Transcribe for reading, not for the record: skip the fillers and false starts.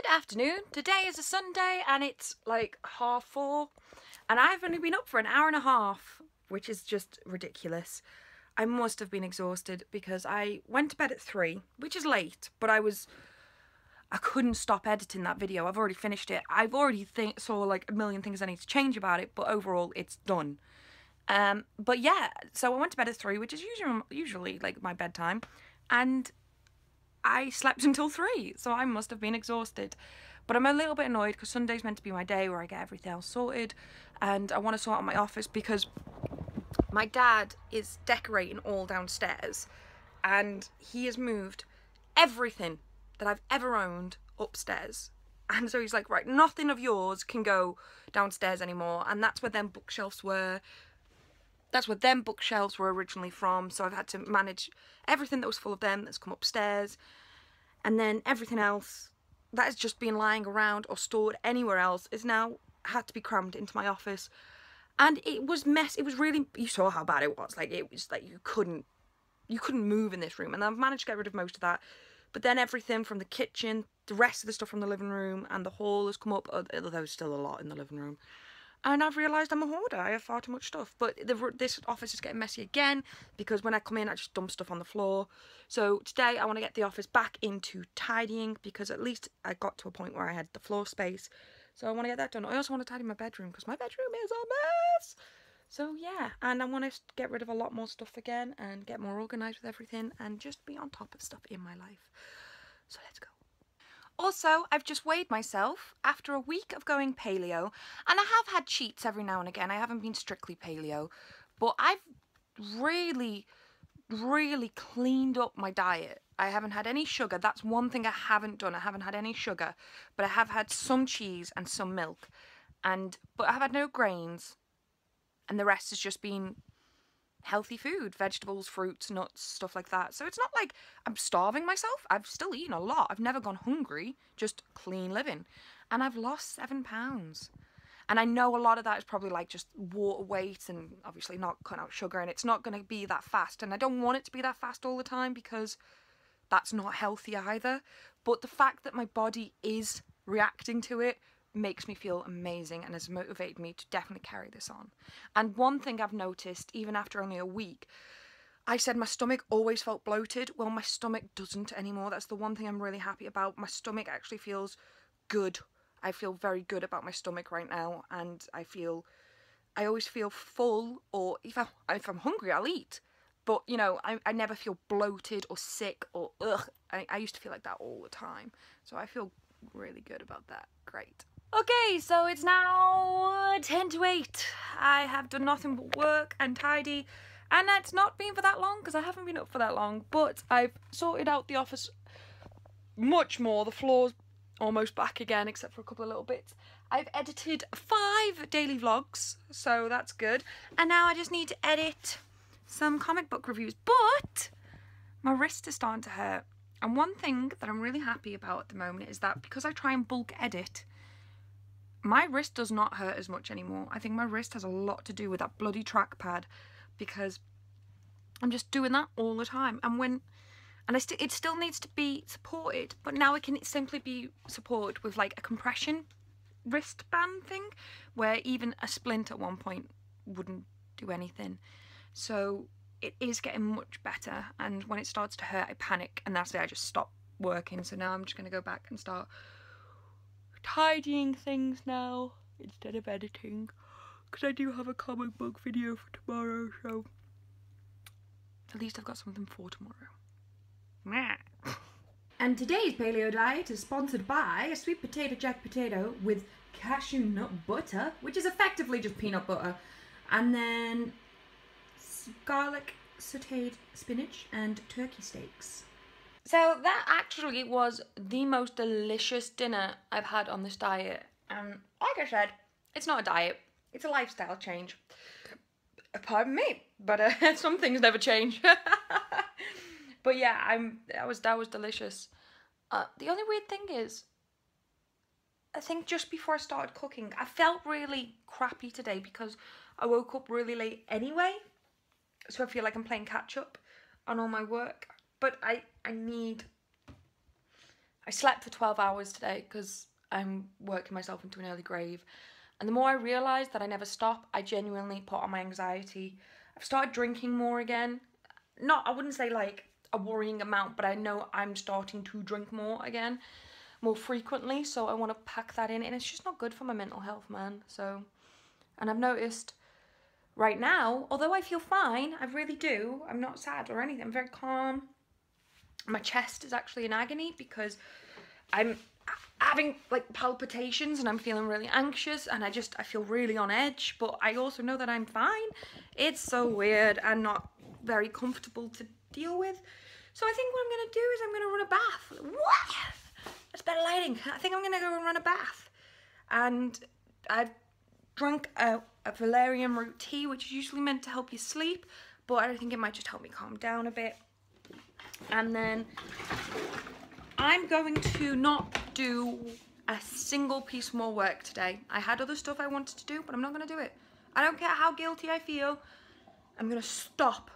afternoon. Today is a Sunday and it's like 4:30 and I've only been up for an hour and a half, which is just ridiculous. I must have been exhausted because I went to bed at 3, which is late, but I couldn't stop editing that video. I've already finished it. I've already saw like a million things I need to change about it, but overall it's done. But yeah, so I went to bed at 3, which is usually like my bedtime, and I slept until 3, so I must have been exhausted. But I'm a little bit annoyed because Sunday's meant to be my day where I get everything else sorted, and I want to sort out my office because my dad is decorating all downstairs, and he has moved everything that I've ever owned upstairs. And so he's like, right, nothing of yours can go downstairs anymore, and that's where them bookshelves were. That's where them bookshelves were originally from, so I've had to manage everything that was full of them that's come upstairs, and then everything else that has just been lying around or stored anywhere else is now had to be crammed into my office. And it was it was really, you saw how bad it was. Like, it was like you couldn't move in this room, and I've managed to get rid of most of that. But then everything from the kitchen, the rest of the stuff from the living room and the hall has come up. There's still a lot in the living room. And I've realised I'm a hoarder. I have far too much stuff. But this office is getting messy again because when I come in, I just dump stuff on the floor. So today I want to get the office back into tidying because at least I got to a point where I had the floor space. So I want to get that done. I also want to tidy my bedroom because my bedroom is a mess. So yeah, and I want to get rid of a lot more stuff again and get more organised with everything and just be on top of stuff in my life. So let's go. Also, I've just weighed myself after a week of going paleo, and I have had cheats every now and again. I haven't been strictly paleo, but I've really cleaned up my diet. I haven't had any sugar. That's one thing I haven't done. I haven't had any sugar, but I have had some cheese and some milk, but I've had no grains, and the rest has just been healthy food, vegetables, fruits, nuts, stuff like that. So it's not like I'm starving myself. I've still eaten a lot. I've never gone hungry, just clean living. And I've lost 7 pounds. And I know a lot of that is probably like just water weight and obviously not cutting out sugar, and it's not going to be that fast. And I don't want it to be that fast all the time because that's not healthy either. But the fact that my body is reacting to it makes me feel amazing and has motivated me to definitely carry this on. And one thing I've noticed, even after only a week, I said my stomach always felt bloated. Well, my stomach doesn't anymore. That's the one thing I'm really happy about. My stomach actually feels good. I feel very good about my stomach right now, and I always feel full, or if I'm hungry, I'll eat. But, you know, I never feel bloated or sick or ugh. I used to feel like that all the time. So I feel really good about that. Great. Okay, so it's now 10 to 8. I have done nothing but work and tidy, and it's not been for that long because I haven't been up for that long, but I've sorted out the office much more. The floor's almost back again except for a couple of little bits. I've edited 5 daily vlogs, so that's good, and now I just need to edit some comic book reviews, but my wrist is starting to hurt. And one thing that I'm really happy about at the moment is that because I try and bulk edit, my wrist does not hurt as much anymore. I think my wrist has a lot to do with that bloody trackpad because I'm just doing that all the time. And it still needs to be supported, but now it can simply be supported with like a compression wristband thing where even a splint at one point wouldn't do anything. So it is getting much better, and when it starts to hurt I panic, and that's it, I just stop working. So now I'm just going to go back and start tidying things now instead of editing, because I do have a comic book video for tomorrow, so at least I've got something for tomorrow. And today's paleo diet is sponsored by a sweet potato jack potato with cashew nut butter, which is effectively just peanut butter, and then garlic sauteed spinach and turkey steaks. So that actually was the most delicious dinner I've had on this diet. And like I said, it's not a diet, it's a lifestyle change. Pardon me, but some things never change. But yeah, that was delicious. The only weird thing is, I think just before I started cooking, I felt really crappy today because I woke up really late anyway. So I feel like I'm playing catch up on all my work. But I need I slept for 12 hours today because I'm working myself into an early grave. And the more I realise that I never stop, I genuinely put on my anxiety. I've started drinking more again. I wouldn't say like a worrying amount, but I know I'm starting to drink more again, more frequently. So I want to pack that in, and it's just not good for my mental health, man. So, and I've noticed right now, although I feel fine, I really do. I'm not sad or anything. I'm very calm. My chest is actually in agony because I'm having like palpitations and I'm feeling really anxious, and I feel really on edge, but I also know that I'm fine. It's so weird and not very comfortable to deal with. So I think what I'm going to do is I'm going to run a bath. What? That's better lighting. I think I'm going to go and run a bath. And I've drunk a valerian root tea, which is usually meant to help you sleep, but I think it might just help me calm down a bit. And then I'm going to not do a single piece more work today. I had other stuff I wanted to do, but I'm not going to do it. I don't care how guilty I feel. I'm going to stop